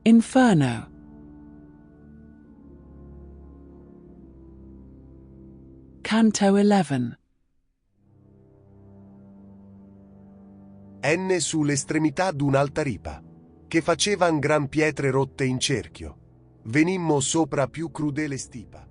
Inferno. Canto 11. Enne sull'estremità d'un'alta ripa, che facevan gran pietre rotte in cerchio. Venimmo sopra più crudele stipa.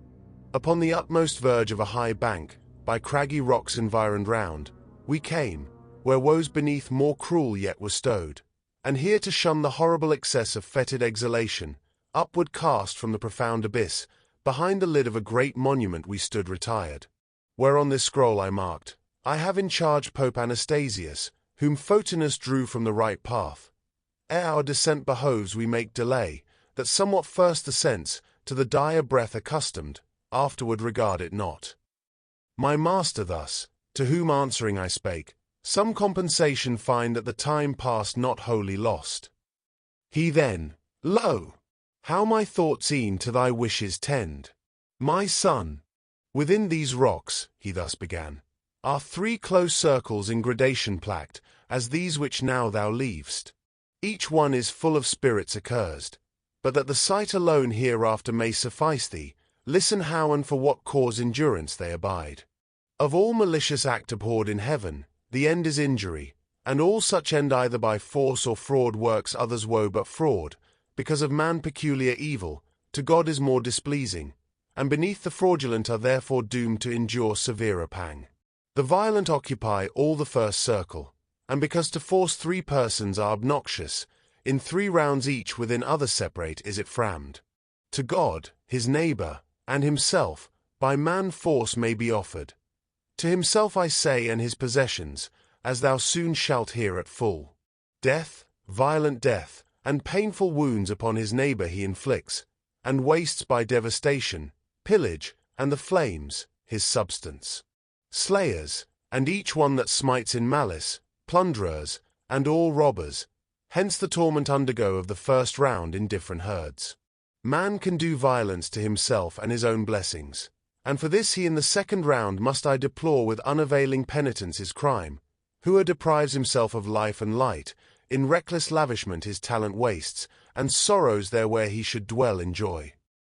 Upon the utmost verge of a high bank, by craggy rocks environed round, we came, where woes beneath more cruel yet were stowed, and here to shun the horrible excess of fetid exhalation, upward cast from the profound abyss, behind the lid of a great monument we stood retired. Where on this scroll I marked, I have in charge Pope Anastasius, whom Photinus drew from the right path. Ere our descent behoves we make delay, that somewhat first the sense, to the dire breath accustomed, afterward regard it not. My master thus, to whom answering I spake, some compensation find that the time past not wholly lost. He then, lo! How my thoughts e'en to thy wishes tend. My son, within these rocks, he thus began, are 3 close circles in gradation placked, as these which now thou leavest. Each one is full of spirits accursed, but that the sight alone hereafter may suffice thee, listen how and for what cause endurance they abide. Of all malicious act abhorred in heaven, the end is injury, and all such end either by force or fraud works others woe but fraud, because of man peculiar evil, to God is more displeasing, and beneath the fraudulent are therefore doomed to endure severer pang. The violent occupy all the first circle, and because to force 3 persons are obnoxious, in 3 rounds each within other separate is it frammed. To God, his neighbour, and himself, by man force may be offered. To himself I say and his possessions, as thou soon shalt hear at full. Death, violent death, and painful wounds upon his neighbour he inflicts, and wastes by devastation, pillage, and the flames, his substance. Slayers, and each one that smites in malice, plunderers, and all robbers, hence the torment undergo of the first round in different herds. Man can do violence to himself and his own blessings, and for this he in the second round must I deplore with unavailing penitence his crime, who deprives himself of life and light, in reckless lavishment his talent wastes, and sorrows there where he should dwell in joy.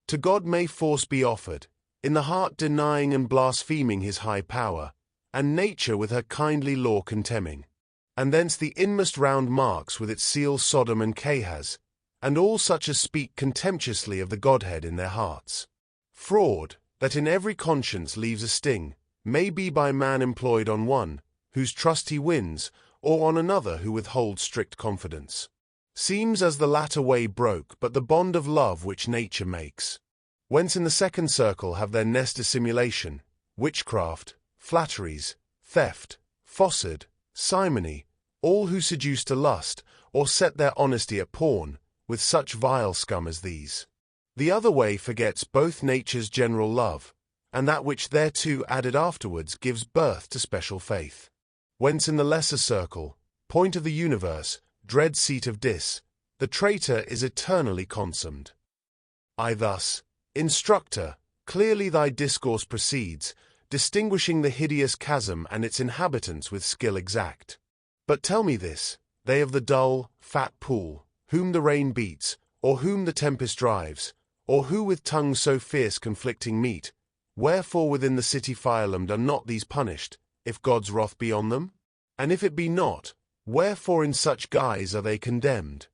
To God may force be offered, in the heart denying and blaspheming his high power, and nature with her kindly law contemning. And thence the inmost round marks with its seal Sodom and Cahaz, and all such as speak contemptuously of the Godhead in their hearts. Fraud, that in every conscience leaves a sting, may be by man employed on one, whose trust he wins, or on another who withholds strict confidence. Seems as the latter way broke, but the bond of love which nature makes. Whence in the second circle have their nest dissimulation, witchcraft, flatteries, theft, falsehood, simony, all who seduce to lust, or set their honesty at pawn, with such vile scum as these. The other way forgets both nature's general love, and that which thereto added afterwards gives birth to special faith. Whence in the lesser circle, point of the universe, dread seat of Dis, the traitor is eternally consumed. I thus, instructor, clearly thy discourse proceeds, distinguishing the hideous chasm and its inhabitants with skill exact. But tell me this, they of the dull, fat pool, whom the rain beats, or whom the tempest drives, or who with tongues so fierce conflicting meet, wherefore within the city fireland are not these punished, if God's wrath be on them? And if it be not, wherefore in such guise are they condemned?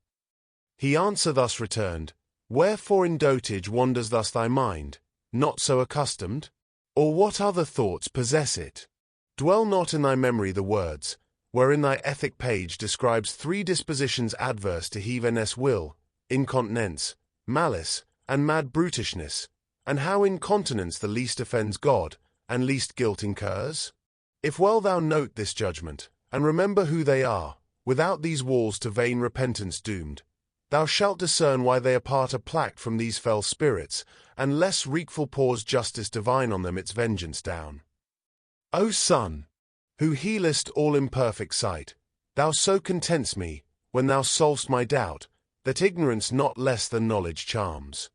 He answer thus returned, wherefore in dotage wanders thus thy mind, not so accustomed? Or what other thoughts possess it? Dwell not in thy memory the words, wherein thy ethic page describes 3 dispositions adverse to heatheness will, incontinence, malice, and mad brutishness, and how incontinence the least offends God, and least guilt incurs? If well thou note this judgment, and remember who they are, without these walls to vain repentance doomed, thou shalt discern why they apart are placked from these fell spirits, and less wreakful pours justice divine on them its vengeance down. O Son, who healest all imperfect sight, thou so contents me, when thou solvest my doubt, that ignorance not less than knowledge charms.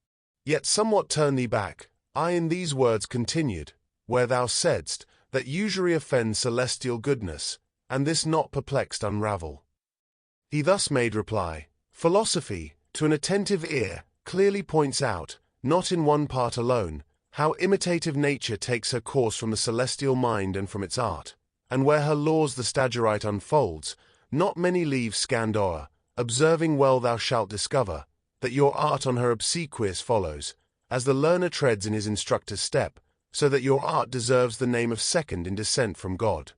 Yet somewhat turn thee back, I in these words continued, where thou saidst, that usury offends celestial goodness, and this not perplexed unravel. He thus made reply, philosophy, to an attentive ear, clearly points out, not in one part alone, how imitative nature takes her course from the celestial mind and from its art, and where her laws the Stagirite unfolds, not many leaves scanned o'er, observing well thou shalt discover, that your art on her obsequious follows, as the learner treads in his instructor's step, so that your art deserves the name of second in descent from God.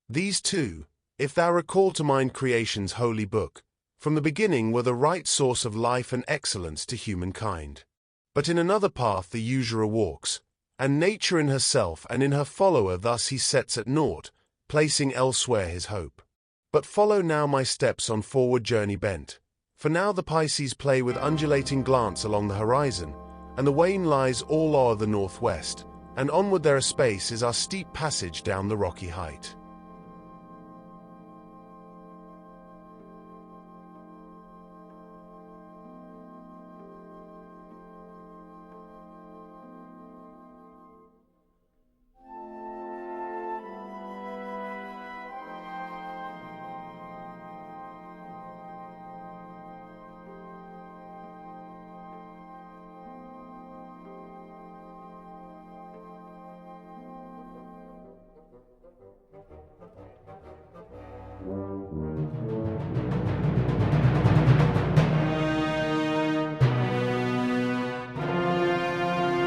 These two, if thou recall to mind creation's holy book, from the beginning were the right source of life and excellence to humankind. But in another path the usurer walks, and nature in herself and in her follower thus he sets at naught, placing elsewhere his hope. But follow now my steps on forward journey bent, for now the Pisces play with undulating glance along the horizon, and the wane lies all o'er the northwest, and onward there a space is our steep passage down the rocky height.